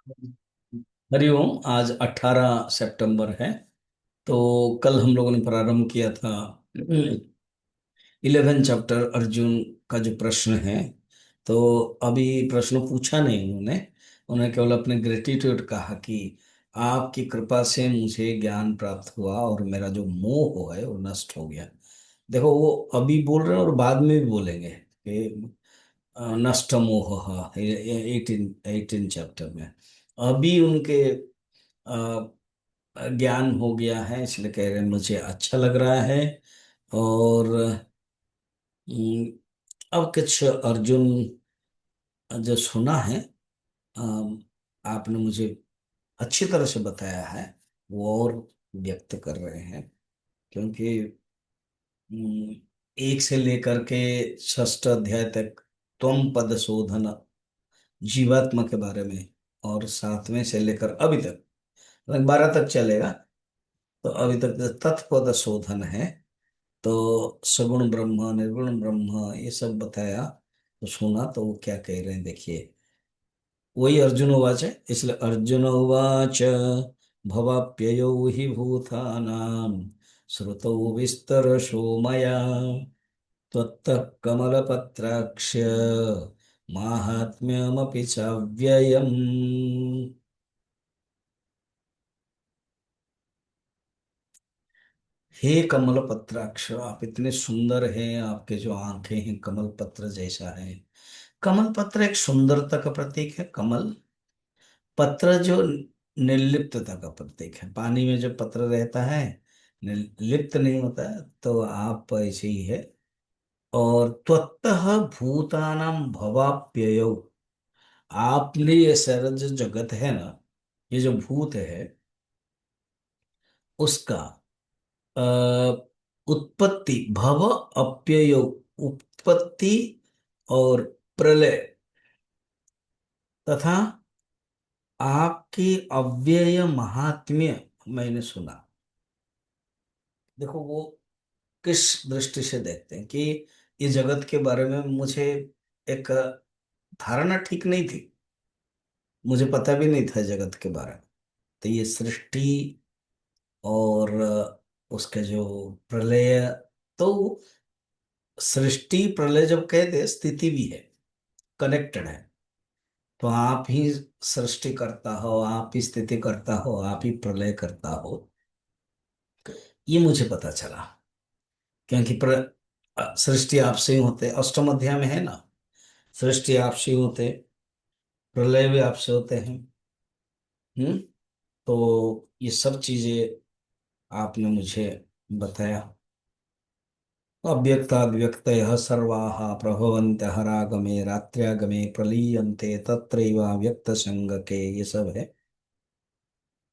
हरिओम। आज 18 सितंबर है। तो कल हम लोगों ने प्रारंभ किया था 11 चैप्टर अर्जुन का जो प्रश्न है। तो अभी प्रश्न पूछा नहीं उन्होंने। उन्होंने केवल अपने ग्रेटिट्यूड कहा कि आपकी कृपा से मुझे ज्ञान प्राप्त हुआ और मेरा जो मोह है वो नष्ट हो गया। देखो, वो अभी बोल रहे हैं और बाद में भी बोलेंगे कि नष्ट मोह, 18 चैप्टर में। अभी उनके ज्ञान हो गया है, इसलिए कह रहे हैं मुझे अच्छा लग रहा है। और हम्म, अब कुछ अर्जुन जो सुना है, आपने मुझे अच्छी तरह से बताया है, वो और व्यक्त कर रहे हैं। क्योंकि 1 से लेकर के 6 अध्याय तक त्वम पद शोधन, जीवात्मा के बारे में, और 7वें से लेकर अभी तक लगभग 12 तक चलेगा। तो अभी तक जो तत्पद शोधन है, तो सगुण ब्रह्म निर्गुण ब्रह्म ये सब बताया। तो सुना तो वो क्या कह रहे हैं, देखिए। वही अर्जुन उवाच है, इसलिए अर्जुन उवाच भवाप्ययौ हि भूतानां श्रुतौ विस्तरशो मया त्वत्तः कमलपत्राक्ष माहात्म्यमपि चाव्ययम्। हे कमल पत्राक्ष, आप इतने सुंदर हैं, आपके जो आंखें हैं कमल पत्र जैसा है। कमल पत्र एक सुंदरता का प्रतीक है। कमल पत्र जो निर्लिप्तता का प्रतीक है। पानी में जो पत्र रहता है लिप्त नहीं होता है, तो आप ऐसे ही है। और त्वत्तः भूतानां भवाप्ययौ, आपने ये सारा जो जगत है ना, ये जो भूत है उसका अ, उत्पत्ति भव अप्यय, उत्पत्ति और प्रलय, तथा आपकी अव्यय महात्म्य मैंने सुना। देखो, वो किस दृष्टि से देखते हैं कि ये जगत के बारे में मुझे एक धारणा ठीक नहीं थी। मुझे पता भी नहीं था जगत के बारे में। तो ये सृष्टि और उसके जो प्रलय, तो सृष्टि प्रलय जब कहते हैं, स्थिति भी है, कनेक्टेड है। तो आप ही सृष्टि करता हो, आप ही स्थिति करता हो, आप ही प्रलय करता हो, ये मुझे पता चला। क्योंकि सृष्टि आपसे ही होते, अष्टम अध्याय में है ना, सृष्टि आपसे ही होते, प्रलय भी आपसे होते हैं। हम्म। तो ये सब चीजें आपने मुझे बताया। अव्यक्ताद्व्यक्तयः सर्वाः प्रभवन्त्यः रागमे रात्र्यागमे प्रलीयन्ते तत्रैव व्यक्तसंगके, ये सब है।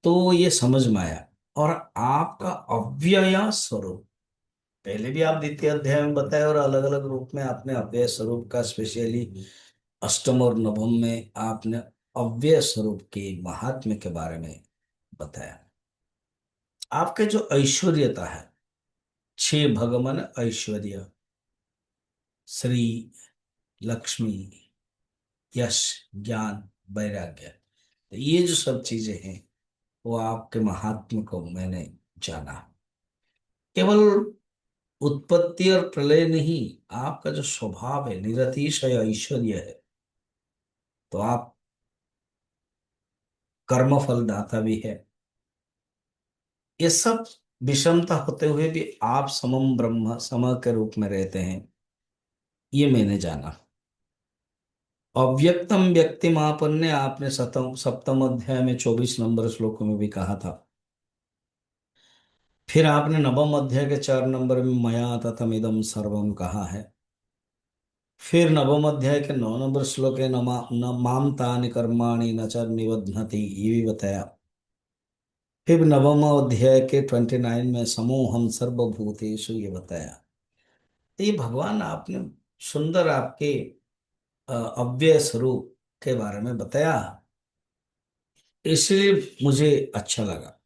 तो ये समझ में आया। और आपका अव्यय स्वरूप पहले भी आप द्वितीय अध्याय में बताया, और अलग अलग रूप में आपने अव्यय स्वरूप का, स्पेशली अष्टम और नवम में आपने अव्यय स्वरूप के महात्म्य के बारे में बताया। आपके जो ऐश्वर्यता है, 6 भगवान ऐश्वर्य, श्री, लक्ष्मी, यश, ज्ञान, वैराग्य, तो ये जो सब चीजें हैं, वो आपके महात्म्य को मैंने जाना। केवल उत्पत्ति और प्रलय नहीं, आपका जो स्वभाव है निरतिशय ऐश्वर्य है। तो आप कर्म फल दाता भी है। ये सब विषमता होते हुए भी आप समम ब्रह्म सम के रूप में रहते हैं, ये मैंने जाना। अव्यक्तम व्यक्तिमापन्ने आपने सतम सप्तम अध्याय में 24 नंबर श्लोक में भी कहा था। फिर आपने नवम अध्याय के 4 नंबर में मया ततमिदम सर्वम कहा है। फिर नवम अध्याय के 9 नंबर श्लोक है, न माम तानि कर्माणि न च निबध्नति, ये भी बताया। फिर नवम अध्याय के 29 में समोहम सर्वभूतेषु, ये बताया। तो ये भगवान आपने सुंदर आपके अव्यय स्वरूप के बारे में बताया, इसलिए मुझे अच्छा लगा।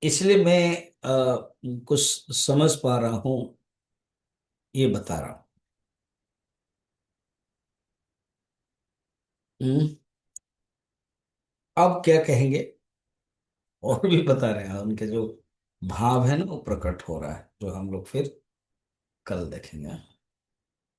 इसलिए मैं कुछ समझ पा रहा हूँ, ये बता रहा हूँ। हम्म, अब क्या कहेंगे, और भी बता रहे हैं, उनके जो भाव है ना वो प्रकट हो रहा है, जो हम लोग फिर कल देखेंगे।